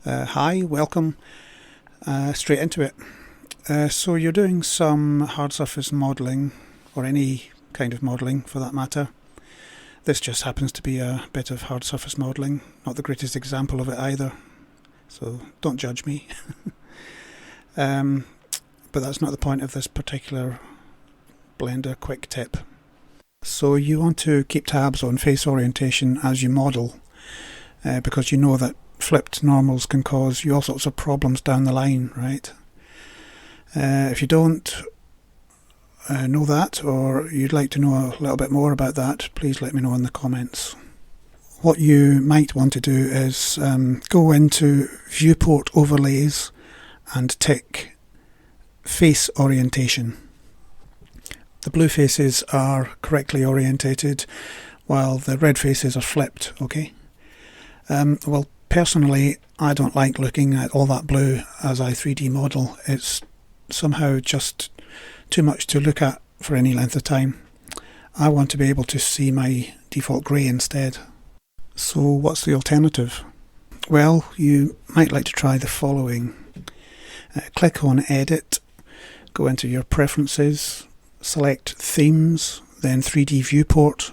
Hi, welcome. Straight into it. So you're doing some hard surface modelling, or any kind of modelling for that matter. This just happens to be a bit of hard surface modelling, not the greatest example of it either, so don't judge me. But that's not the point of this particular Blender quick tip. So you want to keep tabs on face orientation as you model, because you know that flipped normals can cause you all sorts of problems down the line, right? If you don't know that, or you'd like to know a little bit more about that, please let me know in the comments. What you might want to do is go into viewport overlays and tick face orientation. The blue faces are correctly orientated while the red faces are flipped, okay? Well, personally, I don't like looking at all that blue as I 3D model. It's somehow just too much to look at for any length of time. I want to be able to see my default grey instead. So what's the alternative? Well, you might like to try the following. Click on Edit, go into your Preferences, select Themes, then 3D Viewport,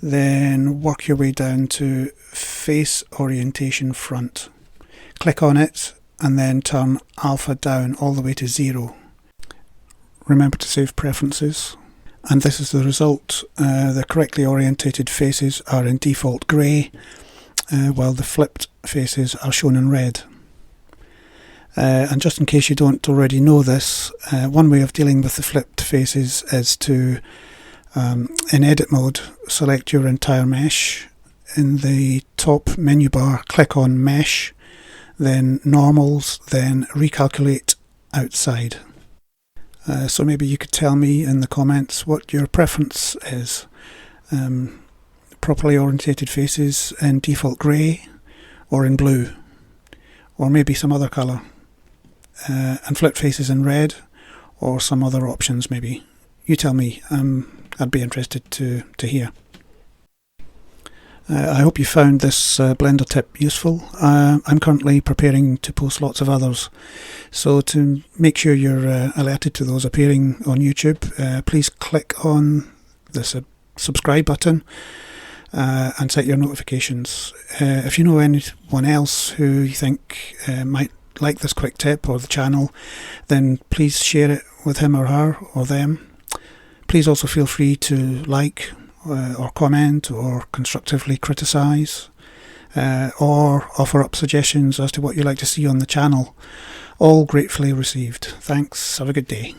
then work your way down to Face Orientation Front. Click on it and then turn Alpha down all the way to 0. Remember to save preferences. And this is the result. The correctly orientated faces are in default grey, while the flipped faces are shown in red. And just in case you don't already know this, one way of dealing with the flipped faces is to, in edit mode, select your entire mesh. In the top menu bar, click on Mesh, then Normals, then Recalculate Outside. So maybe you could tell me in the comments what your preference is. Properly orientated faces in default grey or in blue, or maybe some other colour. And flipped faces in red, or some other options maybe. You tell me, I'd be interested to hear. I hope you found this Blender tip useful. I'm currently preparing to post lots of others, so to make sure you're alerted to those appearing on YouTube, please click on the subscribe button and set your notifications. If you know anyone else who you think might like this quick tip or the channel, then please share it with him or her or them. Please also feel free to like or comment or constructively criticise or offer up suggestions as to what you'd like to see on the channel. All gratefully received. Thanks. Have a good day.